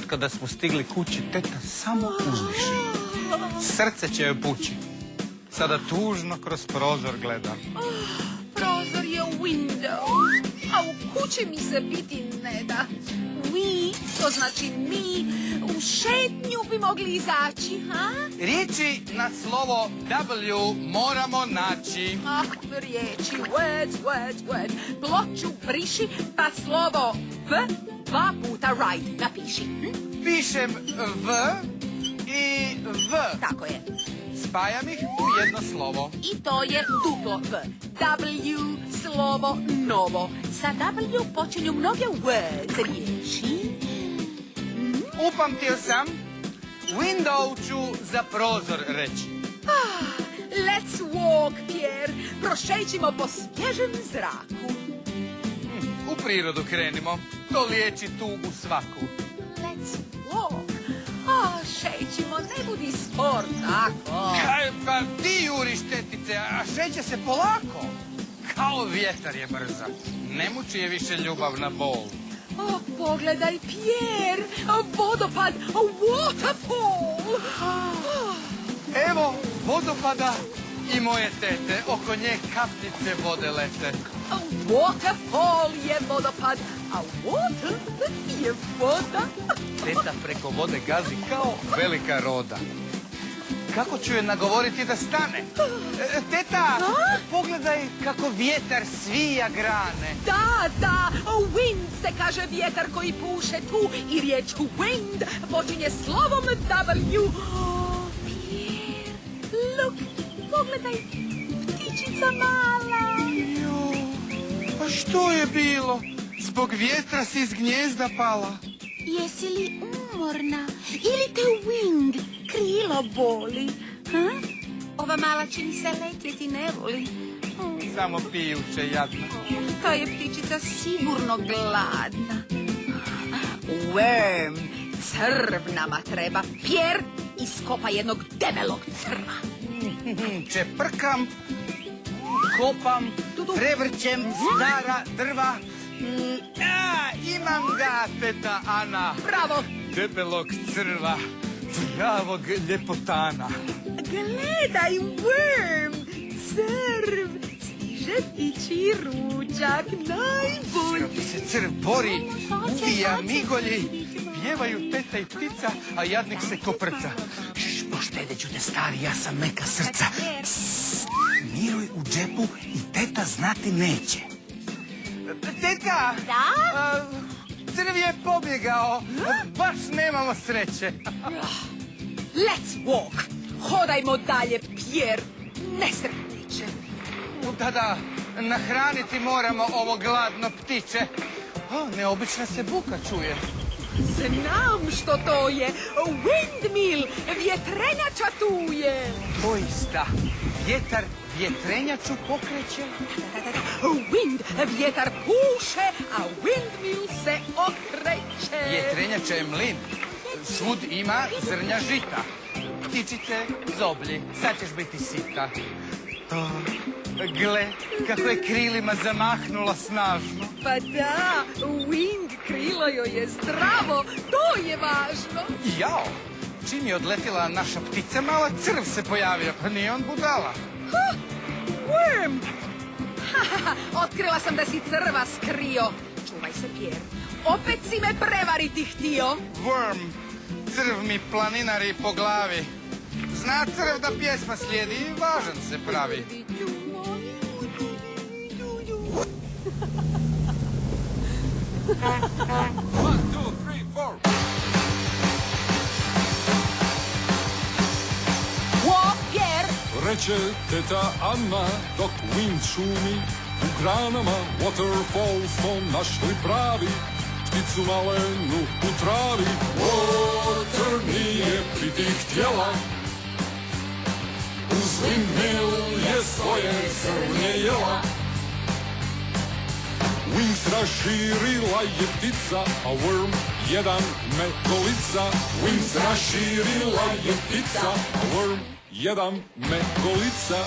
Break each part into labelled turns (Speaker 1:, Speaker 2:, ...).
Speaker 1: kada smo stigli kući, teta samo uzdiši. Srce će joj pući. Sada tužno kroz prozor gleda.
Speaker 2: Prozor je window, a u kući mi se biti ne da. We, to znači mi, u šetnju bi mogli izaći, ha?
Speaker 1: Riječi na slovo W moramo naći.
Speaker 2: Riječi, words. Ploču briši, pa slovo V 2 puta right napiši.
Speaker 1: Pišem V i V.
Speaker 2: Tako je.
Speaker 1: Spajam ih u jedno slovo.
Speaker 2: I to je duplo V. W, slovo novo. Sa W počinju mnoge words riječi.
Speaker 1: Upamtio sam, window ću za prozor reći.
Speaker 2: Let's walk, Pierre. Prošećimo po svježem zraku.
Speaker 1: U prirodu krenimo, to liječi tugu svaku.
Speaker 2: Let's walk. Šećimo, ne budi spor, tako.
Speaker 1: Pa ti juriš, tetice, a šeće se polako. Kao vjetar je brza. Ne muči je više ljubavna bol.
Speaker 2: Pogledaj, Pierre, vodopad, waterfall.
Speaker 1: Evo vodopada i moje tete, oko nje kapljice vode lete.
Speaker 2: Waterfall je vodopad, a water je voda.
Speaker 1: Teta preko vode gazi kao velika roda. Kako ću je nagovoriti da stane? Teta, pogledaj kako vjetar svija grane.
Speaker 2: Da, wind se kaže vjetar koji puše tu i riječ wind počinje slovom W. Pierre, look, pogledaj, ptičica mala.
Speaker 1: Pa što je bilo? Zbog vjetra si iz gnjezda pala.
Speaker 2: Jesi li umorna ili te wind krilo boli? Ova mala čini se letjeti ne voli.
Speaker 1: Samo pijuće jadno.
Speaker 2: Ta je ptičica sigurno gladna. Worm, crv nama treba. Pierre, iskopa jednog debelog crva.
Speaker 1: Čeprkam, kopam, prevrćem stara drva. Imam ga, teta Ana.
Speaker 2: Bravo.
Speaker 1: Debelog crva, pravog ljepotana.
Speaker 2: Gledaj, worm, crv, stiže ptičji ručak, najbolji.
Speaker 1: Kako se crv bori, uvija migolji, pjevaju teta i ptica, a jadnik se koprca. Poštedit ću te, stari, ja sam meka srca. Miruj u džepu i teta znati neće. Teta!
Speaker 2: Da?
Speaker 1: Crv je pobjegao, baš nemamo sreće.
Speaker 2: Let's walk. Hodajmo dalje, Pierre. Nesretniče.
Speaker 1: Da, nahraniti moramo ovo gladno ptiće. Neobična se buka čuje.
Speaker 2: Znam što to je. Windmill, vjetrenjača tu je.
Speaker 1: Doista, vjetar vjetrenjaču pokreće.
Speaker 2: Wind, vjetar puše, a windmill se okreće.
Speaker 1: Vjetrenjača je mlin, svud ima zrnja žita. Ptičice, zoblji, sad ćeš biti sita. Gle, kako je krilima zamahnula snažno.
Speaker 2: Pa da, wind krilo joj je zdravo, to je važno.
Speaker 1: Jao, čim je odletila naša ptica, mala crv se pojavio, pa nije on budala.
Speaker 2: Worm! Otkrila sam da si crva skrio. Čuvaj se, Pierre. Opet si me prevariti htio.
Speaker 1: Worm, crv mi planinari po glavi. Zna crv da pjesma slijedi i važan se pravi.
Speaker 3: One, two, three, four.
Speaker 2: Walk, Pierre!
Speaker 3: Reče teta Anna dok wind šumi. U granama waterfall smo našli pravi. Pticu malenu u travi. Water nije biti htjela. Uz windmill je svoje zrnje jela. Wings raširila je ptica, a worm jedan metolica. Wings raširila je ptica, a worm jedan metolica.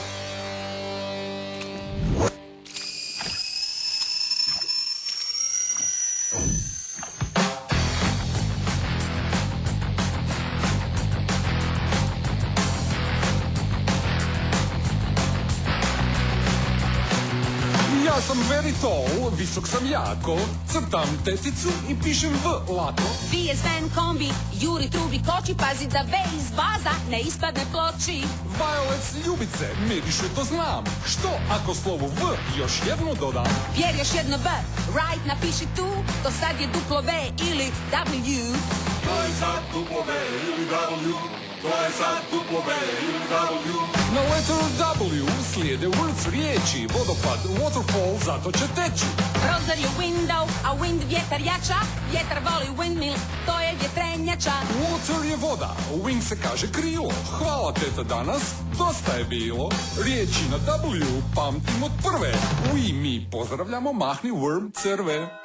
Speaker 3: sam very tall, visok sam jako, crtam teticu i pišem V lako.
Speaker 4: Vije Sven kombi, juri trubi koči, pazi da V iz baza ne ispadne ploči.
Speaker 3: Violets ljubice, miriše to znam, što ako slovu V još jednu dodam?
Speaker 4: Jer još jedno V, right napiši tu, to sad je duplo V ili W.
Speaker 3: To je sad duplo V ili W, to je sad duplo V ili W. Na letter W slijede words riječi, vodopad, waterfall, zato će teći.
Speaker 4: Prozor je window, a wind vjetar jača, vjetar voli windmill, to je vjetrenjača.
Speaker 3: Water je voda, wing se kaže krilo. Hvala teta danas, dosta je bilo. Riječi na W pamtim od prve. Mi pozdravljamo, mahni worm crve.